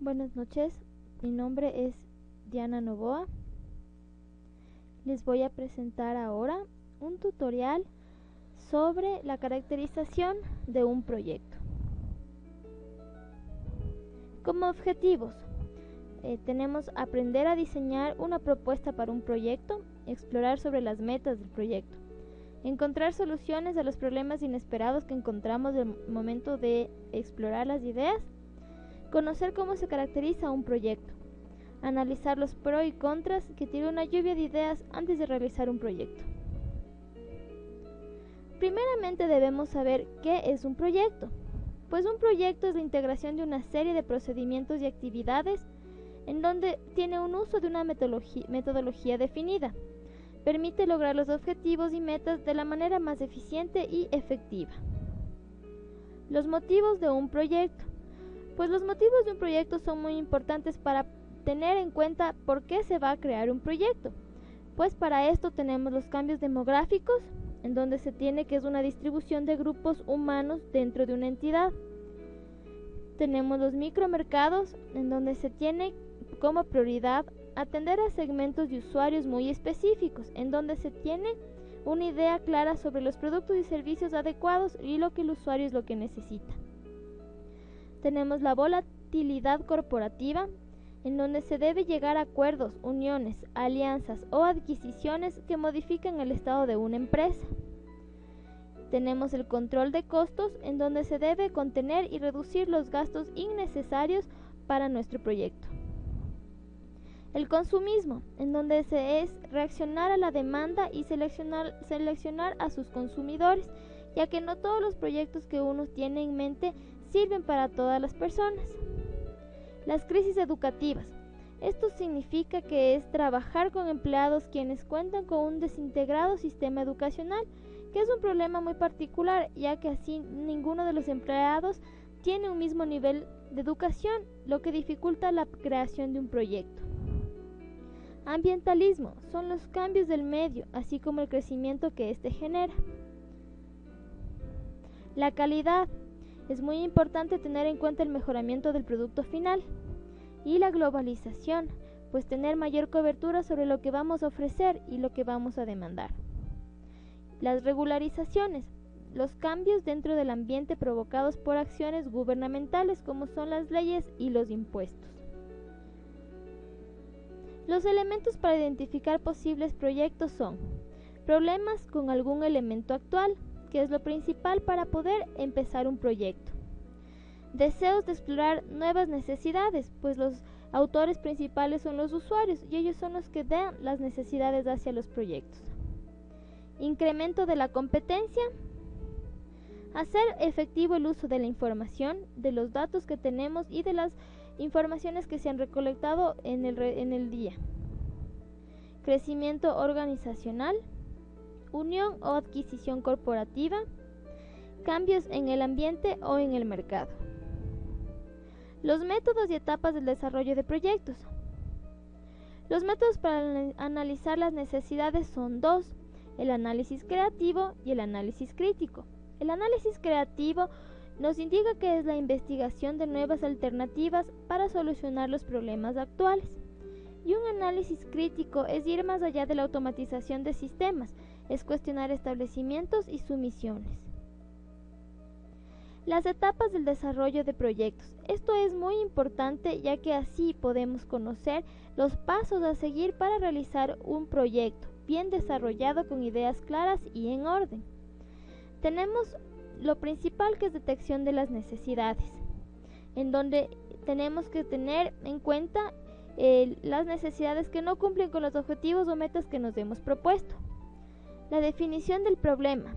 Buenas noches, mi nombre es Diana Novoa. Les voy a presentar ahora un tutorial sobre la caracterización de un proyecto. Como objetivos, tenemos aprender a diseñar una propuesta para un proyecto, explorar sobre las metas del proyecto, encontrar soluciones a los problemas inesperados que encontramos al momento de explorar las ideas, conocer cómo se caracteriza un proyecto, analizar los pros y contras que tiene una lluvia de ideas antes de realizar un proyecto. Primeramente debemos saber qué es un proyecto. Pues un proyecto es la integración de una serie de procedimientos y actividades en donde tiene un uso de una metodología definida. Permite lograr los objetivos y metas de la manera más eficiente y efectiva. Los motivos de un proyecto. Pues los motivos de un proyecto son muy importantes para tener en cuenta por qué se va a crear un proyecto. Pues para esto tenemos los cambios demográficos, en donde se tiene que es una distribución de grupos humanos dentro de una entidad. Tenemos los micromercados, en donde se tiene como prioridad atender a segmentos de usuarios muy específicos, en donde se tiene una idea clara sobre los productos y servicios adecuados y lo que el usuario es lo que necesita. Tenemos la volatilidad corporativa, en donde se debe llegar a acuerdos, uniones, alianzas o adquisiciones que modifican el estado de una empresa. Tenemos el control de costos, en donde se debe contener y reducir los gastos innecesarios para nuestro proyecto. El consumismo, en donde se es reaccionar a la demanda y seleccionar a sus consumidores, ya que no todos los proyectos que uno tiene en mente sirven para todas las personas. Las crisis educativas. Esto significa que es trabajar con empleados quienes cuentan con un desintegrado sistema educacional, que es un problema muy particular, ya que así ninguno de los empleados tiene un mismo nivel de educación, lo que dificulta la creación de un proyecto. Ambientalismo. Son los cambios del medio, así como el crecimiento que éste genera. La calidad. Es muy importante tener en cuenta el mejoramiento del producto final. Y la globalización, pues tener mayor cobertura sobre lo que vamos a ofrecer y lo que vamos a demandar. Las regularizaciones, los cambios dentro del ambiente provocados por acciones gubernamentales como son las leyes y los impuestos. Los elementos para identificar posibles proyectos son problemas con algún elemento actual, que es lo principal para poder empezar un proyecto. Deseos de explorar nuevas necesidades, pues los autores principales son los usuarios y ellos son los que dan las necesidades hacia los proyectos. Incremento de la competencia. Hacer efectivo el uso de la información, de los datos que tenemos y de las informaciones que se han recolectado en el día. Crecimiento organizacional. Unión o adquisición corporativa. Cambios en el ambiente o en el mercado. Los métodos y etapas del desarrollo de proyectos. Los métodos para analizar las necesidades son dos: el análisis creativo y el análisis crítico. El análisis creativo nos indica que es la investigación de nuevas alternativas para solucionar los problemas actuales. Y un análisis crítico es ir más allá de la automatización de sistemas, es cuestionar establecimientos y sumisiones. Las etapas del desarrollo de proyectos. Esto es muy importante, ya que así podemos conocer los pasos a seguir para realizar un proyecto bien desarrollado con ideas claras y en orden. Tenemos lo principal, que es detección de las necesidades, en donde tenemos que tener en cuenta las necesidades que no cumplen con los objetivos o metas que nos hemos propuesto. La definición del problema,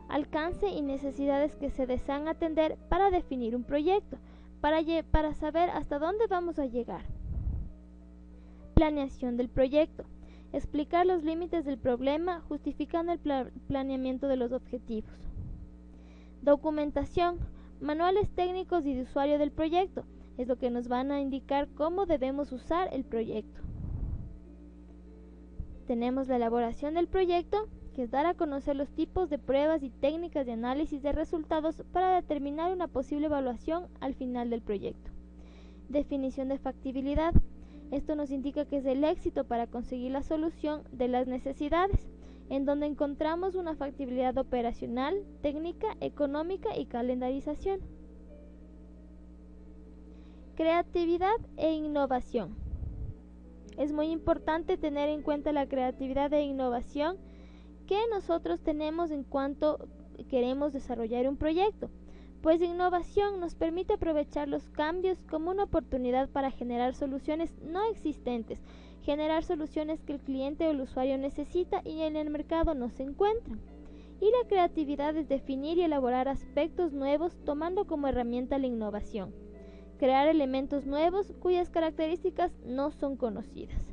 alcance y necesidades que se desean atender para definir un proyecto, para saber hasta dónde vamos a llegar. Planeación del proyecto, explicar los límites del problema justificando el planeamiento de los objetivos. Documentación, manuales técnicos y de usuario del proyecto, es lo que nos van a indicar cómo debemos usar el proyecto. Tenemos la elaboración del proyecto, que es dar a conocer los tipos de pruebas y técnicas de análisis de resultados para determinar una posible evaluación al final del proyecto. Definición de factibilidad. Esto nos indica que es el éxito para conseguir la solución de las necesidades, en donde encontramos una factibilidad operacional, técnica, económica y calendarización. Creatividad e innovación. Es muy importante tener en cuenta la creatividad e innovación que nosotros tenemos en cuanto queremos desarrollar un proyecto, pues innovación nos permite aprovechar los cambios como una oportunidad para generar soluciones no existentes, generar soluciones que el cliente o el usuario necesita y en el mercado no se encuentran. Y la creatividad es definir y elaborar aspectos nuevos tomando como herramienta la innovación. Crear elementos nuevos cuyas características no son conocidas.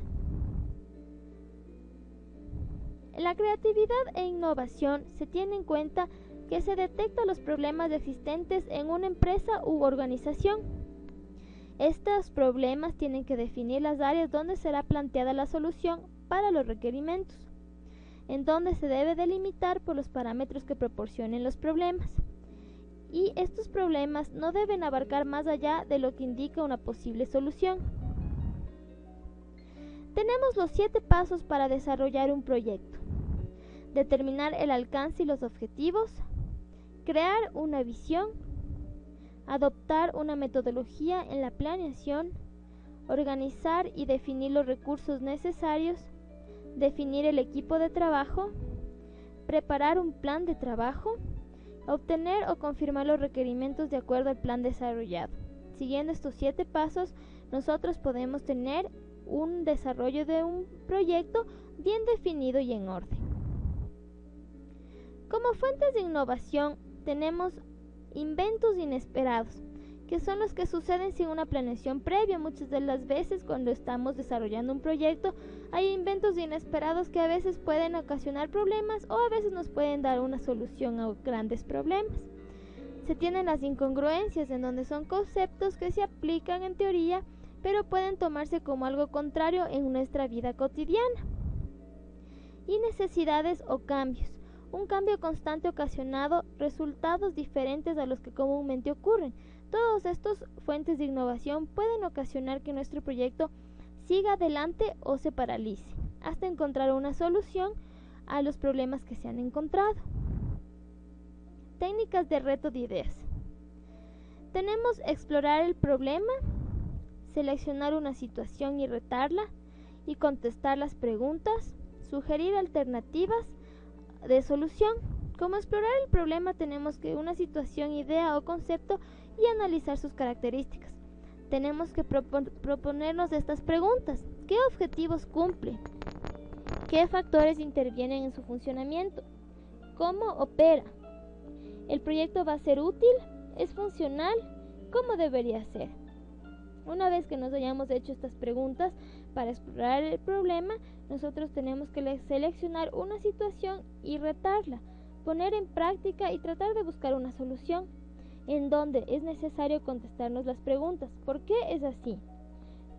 En la creatividad e innovación se tiene en cuenta que se detectan los problemas existentes en una empresa u organización. Estos problemas tienen que definir las áreas donde será planteada la solución para los requerimientos, en donde se debe delimitar por los parámetros que proporcionen los problemas. Y estos problemas no deben abarcar más allá de lo que indica una posible solución. Tenemos los 7 pasos para desarrollar un proyecto. Determinar el alcance y los objetivos, crear una visión, adoptar una metodología en la planeación, organizar y definir los recursos necesarios, definir el equipo de trabajo, preparar un plan de trabajo, obtener o confirmar los requerimientos de acuerdo al plan desarrollado. Siguiendo estos 7 pasos, nosotros podemos tener un desarrollo de un proyecto bien definido y en orden. Como fuentes de innovación tenemos inventos inesperados, que son los que suceden sin una planeación previa. Muchas de las veces cuando estamos desarrollando un proyecto hay inventos inesperados que a veces pueden ocasionar problemas o a veces nos pueden dar una solución a grandes problemas. Se tienen las incongruencias, en donde son conceptos que se aplican en teoría pero pueden tomarse como algo contrario en nuestra vida cotidiana. Y necesidades o cambios. Un cambio constante ocasionado resultados diferentes a los que comúnmente ocurren. Todos estos fuentes de innovación pueden ocasionar que nuestro proyecto siga adelante o se paralice, hasta encontrar una solución a los problemas que se han encontrado. Técnicas de reto de ideas. Tenemos explorar el problema, seleccionar una situación y retarla, y contestar las preguntas, sugerir alternativas de solución. Como explorar el problema tenemos que una situación, idea o concepto y analizar sus características. Tenemos que proponernos estas preguntas. ¿Qué objetivos cumple? ¿Qué factores intervienen en su funcionamiento? ¿Cómo opera? ¿El proyecto va a ser útil? ¿Es funcional? ¿Cómo debería ser? Una vez que nos hayamos hecho estas preguntas para explorar el problema, nosotros tenemos que seleccionar una situación y retarla, poner en práctica y tratar de buscar una solución, en donde es necesario contestarnos las preguntas. ¿Por qué es así?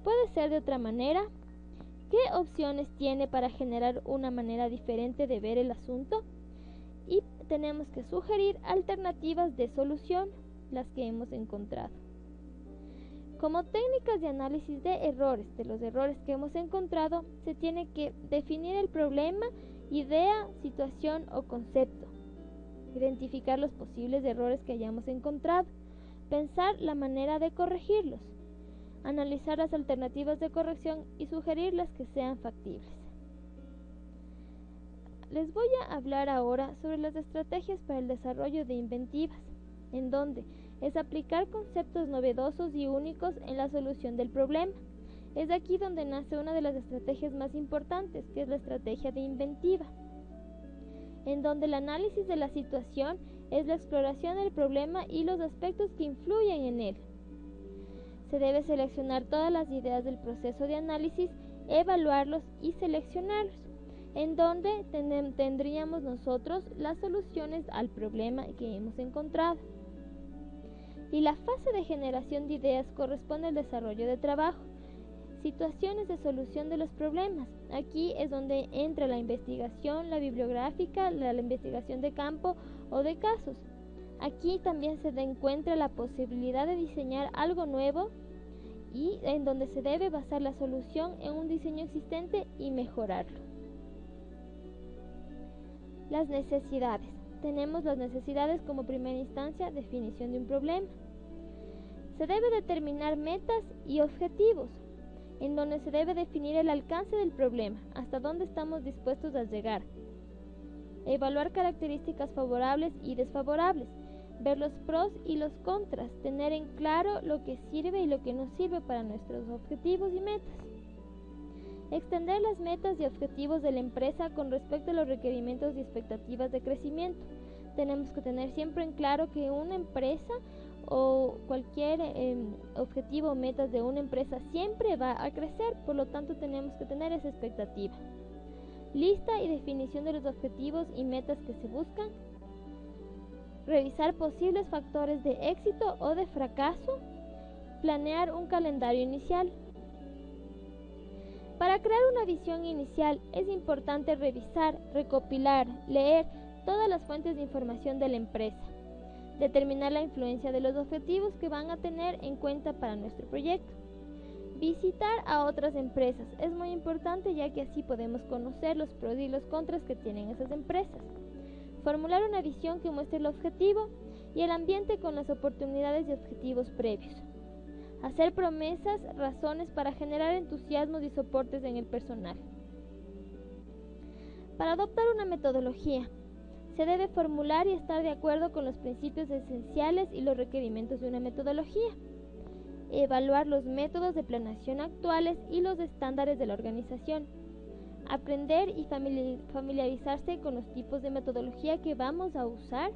¿Puede ser de otra manera? ¿Qué opciones tiene para generar una manera diferente de ver el asunto? Y tenemos que sugerir alternativas de solución, las que hemos encontrado. Como técnicas de análisis de errores, de los errores que hemos encontrado, se tiene que definir el problema, idea, situación o concepto, identificar los posibles errores que hayamos encontrado, pensar la manera de corregirlos, analizar las alternativas de corrección y sugerir las que sean factibles. Les voy a hablar ahora sobre las estrategias para el desarrollo de inventivas, en donde es aplicar conceptos novedosos y únicos en la solución del problema. Es aquí donde nace una de las estrategias más importantes, que es la estrategia de inventiva, en donde el análisis de la situación es la exploración del problema y los aspectos que influyen en él. Se debe seleccionar todas las ideas del proceso de análisis, evaluarlos y seleccionarlos, en donde tendríamos nosotros las soluciones al problema que hemos encontrado. Y la fase de generación de ideas corresponde al desarrollo de trabajo, situaciones de solución de los problemas. Aquí es donde entra la investigación, la bibliográfica, la investigación de campo o de casos. Aquí también se encuentra la posibilidad de diseñar algo nuevo y en donde se debe basar la solución en un diseño existente y mejorarlo. Las necesidades. Tenemos las necesidades como primera instancia, definición de un problema. Se debe determinar metas y objetivos, en donde se debe definir el alcance del problema, hasta dónde estamos dispuestos a llegar. Evaluar características favorables y desfavorables, ver los pros y los contras, tener en claro lo que sirve y lo que no sirve para nuestros objetivos y metas. Extender las metas y objetivos de la empresa con respecto a los requerimientos y expectativas de crecimiento. Tenemos que tener siempre en claro que una empresa o cualquier objetivo o metas de una empresa siempre va a crecer, por lo tanto tenemos que tener esa expectativa. Lista y definición de los objetivos y metas que se buscan. Revisar posibles factores de éxito o de fracaso. Planear un calendario inicial. Para crear una visión inicial es importante revisar, recopilar, leer todas las fuentes de información de la empresa. Determinar la influencia de los objetivos que van a tener en cuenta para nuestro proyecto. Visitar a otras empresas es muy importante, ya que así podemos conocer los pros y los contras que tienen esas empresas. Formular una visión que muestre el objetivo y el ambiente con las oportunidades y objetivos previos. Hacer promesas, razones para generar entusiasmos y soportes en el personal. Para adoptar una metodología, se debe formular y estar de acuerdo con los principios esenciales y los requerimientos de una metodología. Evaluar los métodos de planeación actuales y los estándares de la organización. Aprender y familiarizarse con los tipos de metodología que vamos a usar.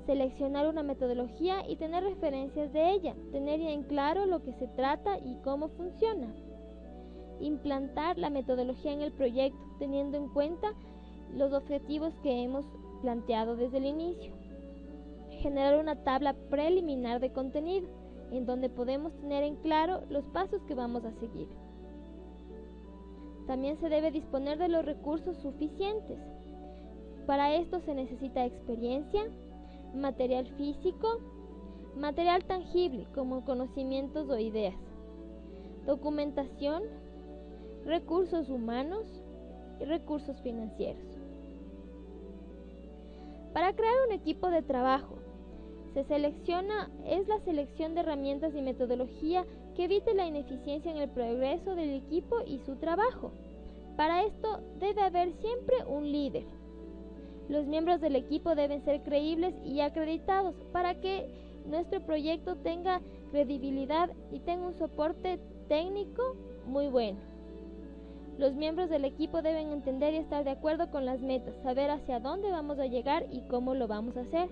Seleccionar una metodología y tener referencias de ella. Tener en claro lo que se trata y cómo funciona. Implantar la metodología en el proyecto, teniendo en cuenta los objetivos que hemos planteado desde el inicio. Generar una tabla preliminar de contenido, en donde podemos tener en claro los pasos que vamos a seguir. También se debe disponer de los recursos suficientes. Para esto se necesita experiencia, material físico, material tangible como conocimientos o ideas, documentación, recursos humanos y recursos financieros. Para crear un equipo de trabajo, es la selección de herramientas y metodología que evite la ineficiencia en el progreso del equipo y su trabajo. Para esto debe haber siempre un líder. Los miembros del equipo deben ser creíbles y acreditados para que nuestro proyecto tenga credibilidad y tenga un soporte técnico muy bueno. Los miembros del equipo deben entender y estar de acuerdo con las metas, saber hacia dónde vamos a llegar y cómo lo vamos a hacer.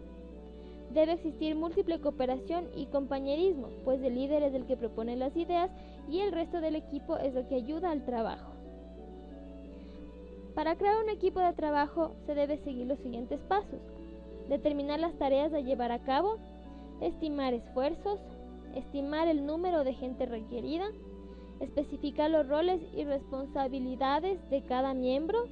Debe existir múltiple cooperación y compañerismo, pues el líder es el que propone las ideas y el resto del equipo es el que ayuda al trabajo. Para crear un equipo de trabajo se debe seguir los siguientes pasos: determinar las tareas a llevar a cabo, estimar esfuerzos, estimar el número de gente requerida, especificar los roles y responsabilidades de cada miembro,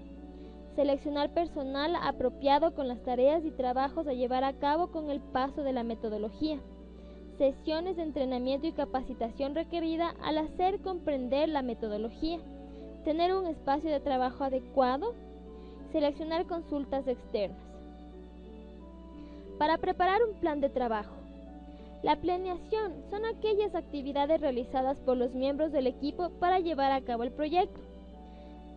seleccionar personal apropiado con las tareas y trabajos a llevar a cabo con el paso de la metodología, sesiones de entrenamiento y capacitación requerida al hacer comprender la metodología, tener un espacio de trabajo adecuado, seleccionar consultas externas. Para preparar un plan de trabajo. La planeación son aquellas actividades realizadas por los miembros del equipo para llevar a cabo el proyecto,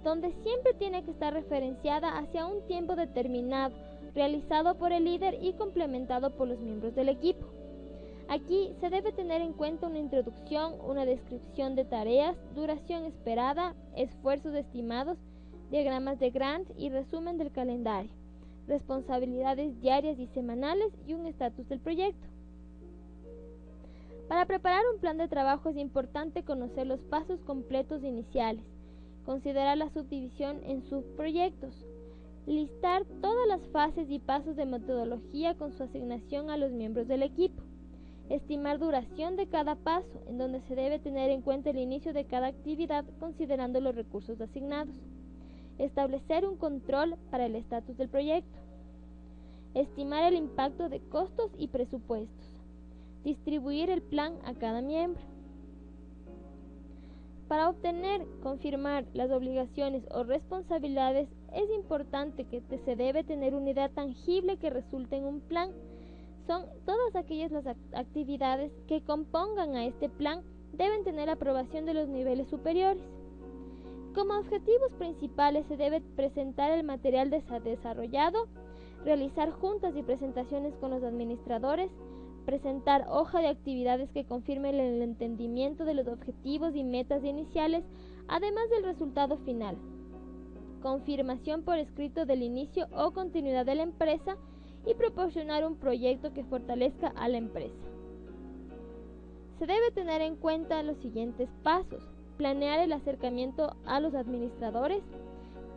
donde siempre tiene que estar referenciada hacia un tiempo determinado, realizado por el líder y complementado por los miembros del equipo. Aquí se debe tener en cuenta una introducción, una descripción de tareas, duración esperada, esfuerzos estimados, diagramas de Gantt y resumen del calendario, responsabilidades diarias y semanales y un estatus del proyecto. Para preparar un plan de trabajo es importante conocer los pasos completos iniciales, considerar la subdivisión en subproyectos, listar todas las fases y pasos de metodología con su asignación a los miembros del equipo, estimar duración de cada paso, en donde se debe tener en cuenta el inicio de cada actividad considerando los recursos asignados, establecer un control para el estatus del proyecto, estimar el impacto de costos y presupuestos, Distribuir el plan a cada miembro. Para obtener, confirmar las obligaciones o responsabilidades, es importante que se debe tener una idea tangible que resulte en un plan. Son todas aquellas las actividades que compongan a este plan deben tener aprobación de los niveles superiores. Como objetivos principales se debe presentar el material desarrollado, realizar juntas y presentaciones con los administradores, presentar hoja de actividades que confirmen el entendimiento de los objetivos y metas iniciales, además del resultado final, confirmación por escrito del inicio o continuidad de la empresa y proporcionar un proyecto que fortalezca a la empresa. Se debe tener en cuenta los siguientes pasos: planear el acercamiento a los administradores,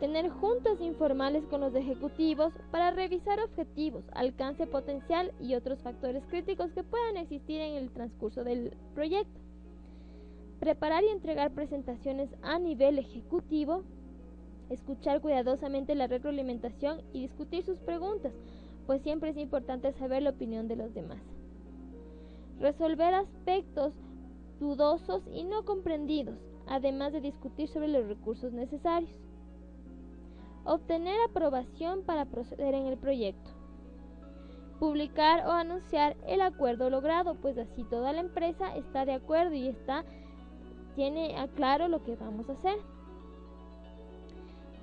tener juntas informales con los ejecutivos para revisar objetivos, alcance potencial y otros factores críticos que puedan existir en el transcurso del proyecto. Preparar y entregar presentaciones a nivel ejecutivo, escuchar cuidadosamente la retroalimentación y discutir sus preguntas, pues siempre es importante saber la opinión de los demás. Resolver aspectos dudosos y no comprendidos, además de discutir sobre los recursos necesarios. Obtener aprobación para proceder en el proyecto. Publicar o anunciar el acuerdo logrado, pues así toda la empresa está de acuerdo y tiene claro lo que vamos a hacer.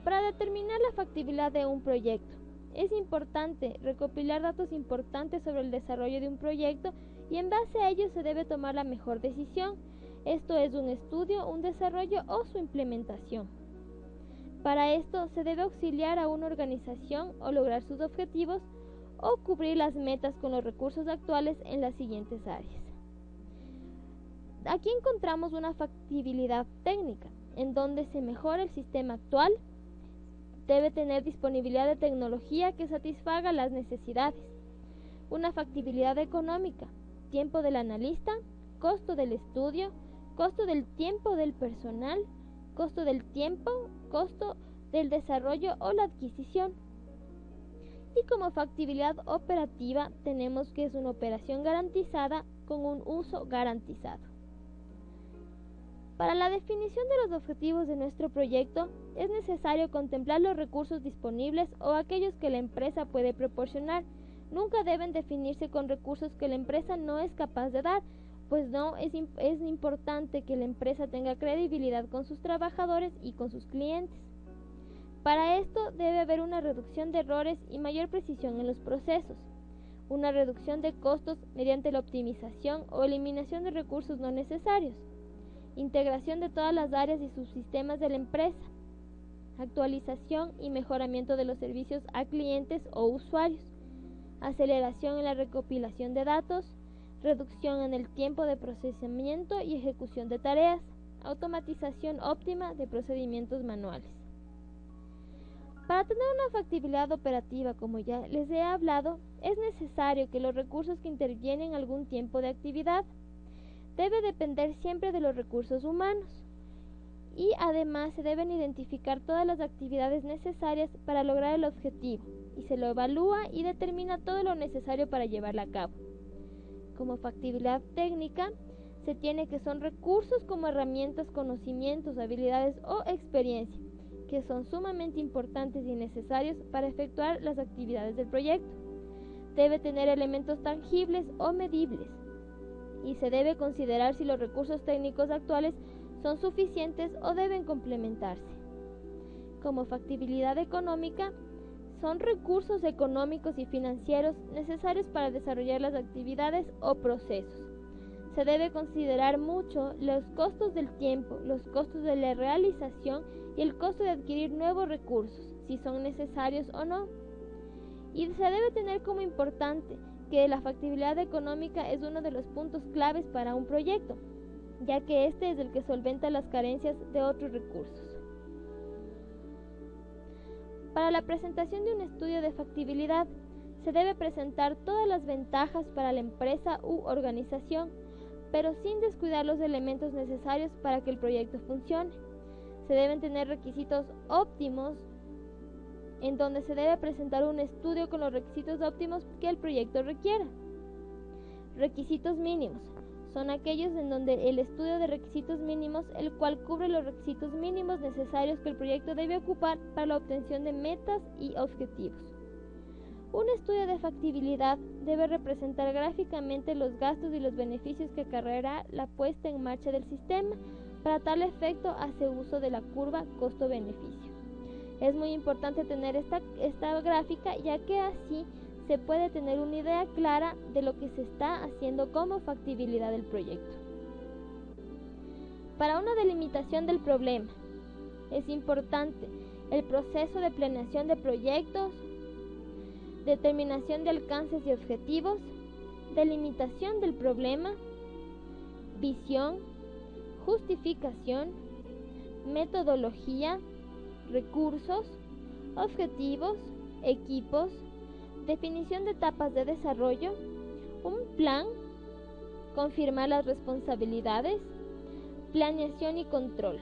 Para determinar la factibilidad de un proyecto, es importante recopilar datos importantes sobre el desarrollo de un proyecto y en base a ello se debe tomar la mejor decisión. Esto es un estudio, un desarrollo o su implementación. Para esto se debe auxiliar a una organización o lograr sus objetivos o cubrir las metas con los recursos actuales en las siguientes áreas. Aquí encontramos una factibilidad técnica, en donde se mejora el sistema actual, debe tener disponibilidad de tecnología que satisfaga las necesidades. Una factibilidad económica, tiempo del analista, costo del estudio, costo del tiempo del personal, costo del tiempo, costo del desarrollo o la adquisición. Y como factibilidad operativa tenemos que es una operación garantizada con un uso garantizado. Para la definición de los objetivos de nuestro proyecto es necesario contemplar los recursos disponibles o aquellos que la empresa puede proporcionar. Nunca deben definirse con recursos que la empresa no es capaz de dar, pues es importante que la empresa tenga credibilidad con sus trabajadores y con sus clientes. Para esto debe haber una reducción de errores y mayor precisión en los procesos, una reducción de costos mediante la optimización o eliminación de recursos no necesarios, integración de todas las áreas y subsistemas de la empresa, actualización y mejoramiento de los servicios a clientes o usuarios, aceleración en la recopilación de datos, reducción en el tiempo de procesamiento y ejecución de tareas, automatización óptima de procedimientos manuales. Para tener una factibilidad operativa, como ya les he hablado, es necesario que los recursos que intervienen algún tiempo de actividad debe depender siempre de los recursos humanos y además se deben identificar todas las actividades necesarias para lograr el objetivo y se lo evalúa y determina todo lo necesario para llevarla a cabo. Como factibilidad técnica se tiene que son recursos como herramientas, conocimientos, habilidades o experiencia que son sumamente importantes y necesarios para efectuar las actividades del proyecto. Debe tener elementos tangibles o medibles y se debe considerar si los recursos técnicos actuales son suficientes o deben complementarse. Como factibilidad económica, son recursos económicos y financieros necesarios para desarrollar las actividades o procesos. Se debe considerar mucho los costos del tiempo, los costos de la realización y el costo de adquirir nuevos recursos, si son necesarios o no. Y se debe tener como importante que la factibilidad económica es uno de los puntos claves para un proyecto, ya que este es el que solventa las carencias de otros recursos. Para la presentación de un estudio de factibilidad, se debe presentar todas las ventajas para la empresa u organización, pero sin descuidar los elementos necesarios para que el proyecto funcione. Se deben tener requisitos óptimos, en donde se debe presentar un estudio con los requisitos óptimos que el proyecto requiera. Requisitos mínimos. Son aquellos en donde el estudio de requisitos mínimos, el cual cubre los requisitos mínimos necesarios que el proyecto debe ocupar para la obtención de metas y objetivos. Un estudio de factibilidad debe representar gráficamente los gastos y los beneficios que acarreará la puesta en marcha del sistema. Para tal efecto hace uso de la curva costo-beneficio. Es muy importante tener esta gráfica, ya que así se puede tener una idea clara de lo que se está haciendo como factibilidad del proyecto. Para una delimitación del problema, es importante el proceso de planeación de proyectos, determinación de alcances y objetivos, delimitación del problema, visión, justificación, metodología, recursos, objetivos, equipos, definición de etapas de desarrollo, un plan, confirmar las responsabilidades, planeación y control.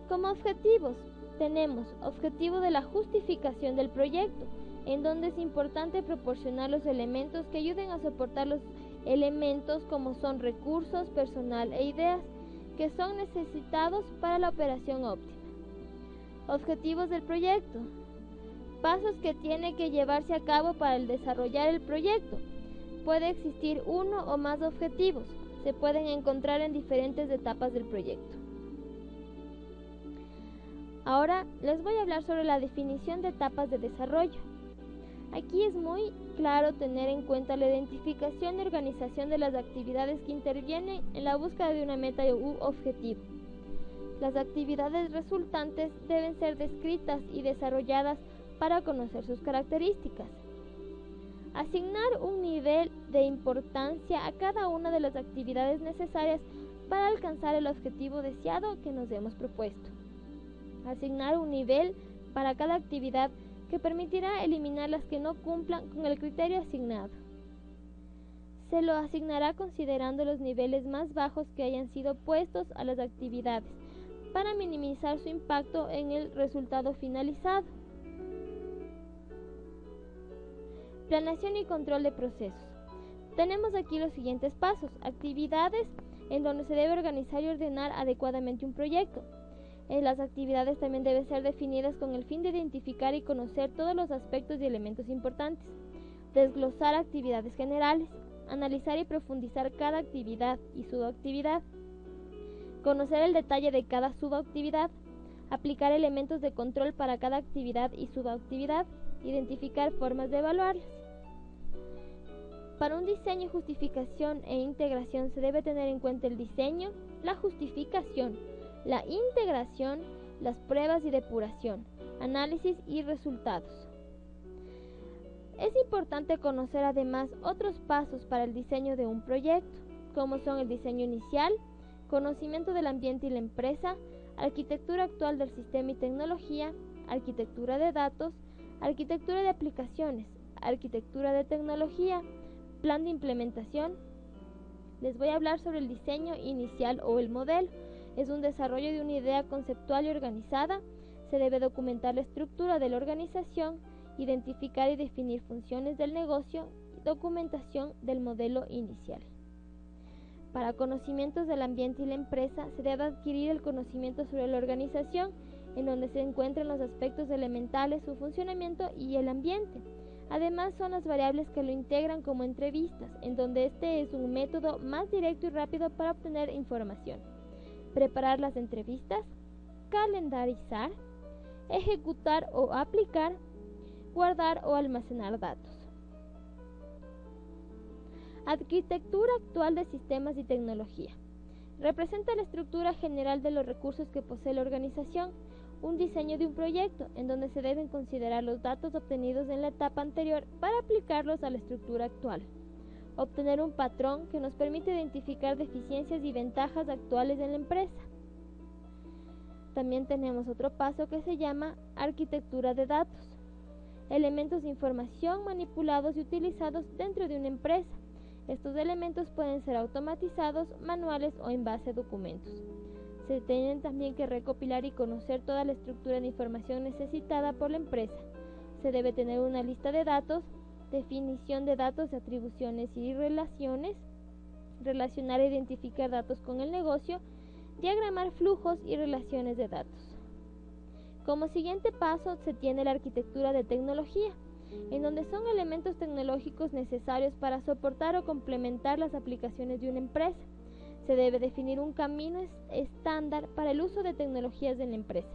Como objetivos, tenemos objetivo de la justificación del proyecto, en donde es importante proporcionar los elementos que ayuden a soportar los elementos como son recursos, personal e ideas que son necesitados para la operación óptima. Objetivos del proyecto. Pasos que tiene que llevarse a cabo para desarrollar el proyecto. Puede existir uno o más objetivos. Se pueden encontrar en diferentes etapas del proyecto. Ahora les voy a hablar sobre la definición de etapas de desarrollo. Aquí es muy claro tener en cuenta la identificación y organización de las actividades que intervienen en la búsqueda de una meta u objetivo. Las actividades resultantes deben ser descritas y desarrolladas para conocer sus características. Asignar un nivel de importancia a cada una de las actividades necesarias para alcanzar el objetivo deseado que nos hemos propuesto. Asignar un nivel para cada actividad que permitirá eliminar las que no cumplan con el criterio asignado. Se lo asignará considerando los niveles más bajos que hayan sido puestos a las actividades para minimizar su impacto en el resultado finalizado. Planeación y control de procesos. Tenemos aquí los siguientes pasos. Actividades en donde se debe organizar y ordenar adecuadamente un proyecto. Las actividades también deben ser definidas con el fin de identificar y conocer todos los aspectos y elementos importantes. Desglosar actividades generales. Analizar y profundizar cada actividad y subactividad. Conocer el detalle de cada subactividad. Aplicar elementos de control para cada actividad y subactividad. Identificar formas de evaluarlas. Para un diseño, justificación e integración se debe tener en cuenta el diseño, la justificación, la integración, las pruebas y depuración, análisis y resultados. Es importante conocer además otros pasos para el diseño de un proyecto, como son el diseño inicial, conocimiento del ambiente y la empresa, arquitectura actual del sistema y tecnología, arquitectura de datos, arquitectura de aplicaciones, arquitectura de tecnología, plan de implementación. Les voy a hablar sobre el diseño inicial o el modelo. Es un desarrollo de una idea conceptual y organizada. Se debe documentar la estructura de la organización, identificar y definir funciones del negocio y documentación del modelo inicial. Para conocimientos del ambiente y la empresa, se debe adquirir el conocimiento sobre la organización, en donde se encuentran los aspectos elementales, su funcionamiento y el ambiente. Además, son las variables que lo integran como entrevistas, en donde este es un método más directo y rápido para obtener información. Preparar las entrevistas, calendarizar, ejecutar o aplicar, guardar o almacenar datos. Arquitectura actual de sistemas y tecnología. Representa la estructura general de los recursos que posee la organización, un diseño de un proyecto en donde se deben considerar los datos obtenidos en la etapa anterior para aplicarlos a la estructura actual. Obtener un patrón que nos permite identificar deficiencias y ventajas actuales en la empresa. También tenemos otro paso que se llama arquitectura de datos. Elementos de información manipulados y utilizados dentro de una empresa. Estos elementos pueden ser automatizados, manuales o en base a documentos. Se tienen también que recopilar y conocer toda la estructura de información necesitada por la empresa. Se debe tener una lista de datos definición de datos, de atribuciones y relaciones, relacionar e identificar datos con el negocio, diagramar flujos y relaciones de datos. Como siguiente paso se tiene la arquitectura de tecnología, en donde son elementos tecnológicos necesarios para soportar o complementar las aplicaciones de una empresa. Se debe definir un camino estándar para el uso de tecnologías de la empresa.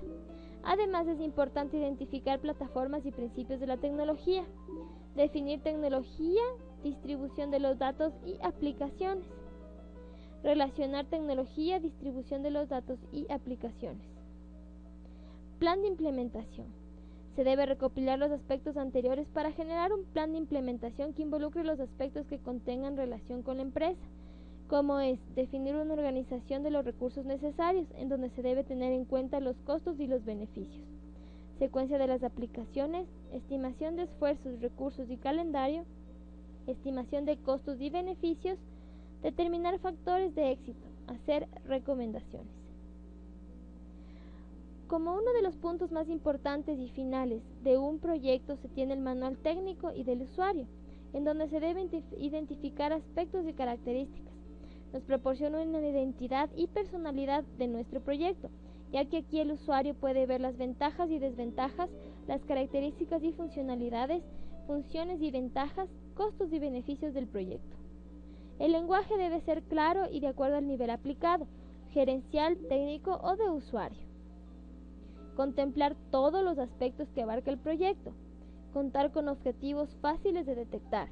Además, es importante identificar plataformas y principios de la tecnología, definir tecnología, distribución de los datos y aplicaciones, relacionar tecnología, distribución de los datos y aplicaciones. Plan de implementación. Se debe recopilar los aspectos anteriores para generar un plan de implementación que involucre los aspectos que contengan relación con la empresa, como es definir una organización de los recursos necesarios, en donde se debe tener en cuenta los costos y los beneficios, secuencia de las aplicaciones, estimación de esfuerzos, recursos y calendario, estimación de costos y beneficios, determinar factores de éxito, hacer recomendaciones. Como uno de los puntos más importantes y finales de un proyecto se tiene el manual técnico y del usuario, en donde se deben identificar aspectos y características. Nos proporciona una identidad y personalidad de nuestro proyecto, ya que aquí el usuario puede ver las ventajas y desventajas, las características y funcionalidades, funciones y ventajas, costos y beneficios del proyecto. El lenguaje debe ser claro y de acuerdo al nivel aplicado, gerencial, técnico o de usuario. Contemplar todos los aspectos que abarca el proyecto, contar con objetivos fáciles de detectar,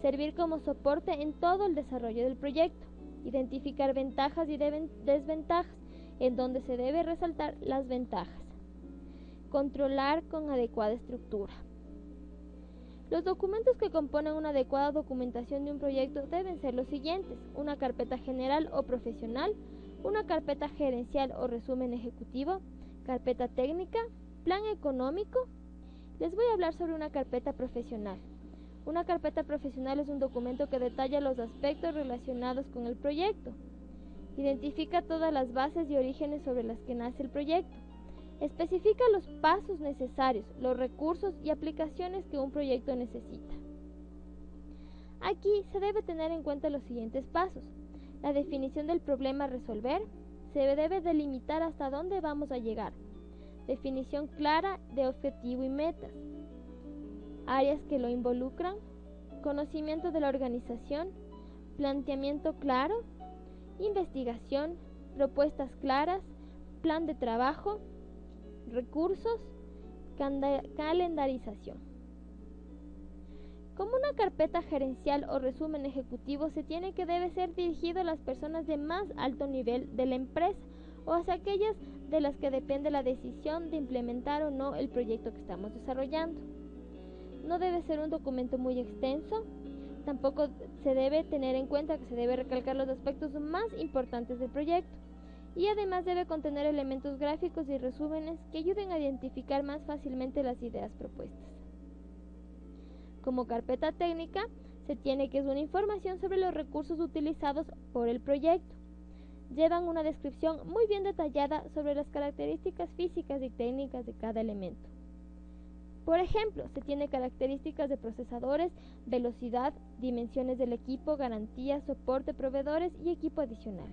servir como soporte en todo el desarrollo del proyecto, identificar ventajas y desventajas, en donde se debe resaltar las ventajas, controlar con adecuada estructura. Los documentos que componen una adecuada documentación de un proyecto deben ser los siguientes: una carpeta general o profesional, una carpeta gerencial o resumen ejecutivo, carpeta técnica, plan económico. Les voy a hablar sobre una carpeta profesional. Una carpeta profesional es un documento que detalla los aspectos relacionados con el proyecto. Identifica todas las bases y orígenes sobre las que nace el proyecto. Especifica los pasos necesarios, los recursos y aplicaciones que un proyecto necesita. Aquí se debe tener en cuenta los siguientes pasos: la definición del problema a resolver. Se debe delimitar hasta dónde vamos a llegar. Definición clara de objetivo y metas. Áreas que lo involucran. Conocimiento de la organización. Planteamiento claro. Investigación. Propuestas claras. Plan de trabajo. Recursos. Calendarización. Como una carpeta gerencial o resumen ejecutivo debe ser dirigido a las personas de más alto nivel de la empresa o hacia aquellas de las que depende la decisión de implementar o no el proyecto que estamos desarrollando. No debe ser un documento muy extenso. Tampoco se debe tener en cuenta que se debe recalcar los aspectos más importantes del proyecto, y además debe contener elementos gráficos y resúmenes que ayuden a identificar más fácilmente las ideas propuestas. Como carpeta técnica, se tiene que es una información sobre los recursos utilizados por el proyecto. Llevan una descripción muy bien detallada sobre las características físicas y técnicas de cada elemento. Por ejemplo, se tiene características de procesadores, velocidad, dimensiones del equipo, garantías, soporte, proveedores y equipo adicional.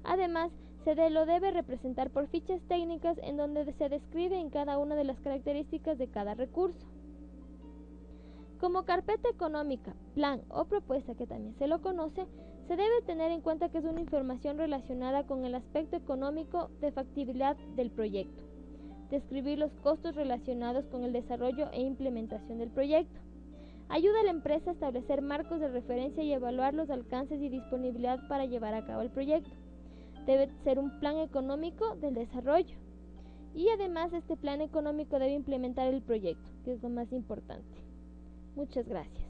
Además, lo debe representar por fichas técnicas en donde se describe en cada una de las características de cada recurso. Como carpeta económica, plan o propuesta, que también se lo conoce, se debe tener en cuenta que es una información relacionada con el aspecto económico de factibilidad del proyecto. Describir los costos relacionados con el desarrollo e implementación del proyecto. Ayuda a la empresa a establecer marcos de referencia y evaluar los alcances y disponibilidad para llevar a cabo el proyecto. Debe ser un plan económico del desarrollo. Y además este plan económico debe implementar el proyecto, que es lo más importante. Muchas gracias.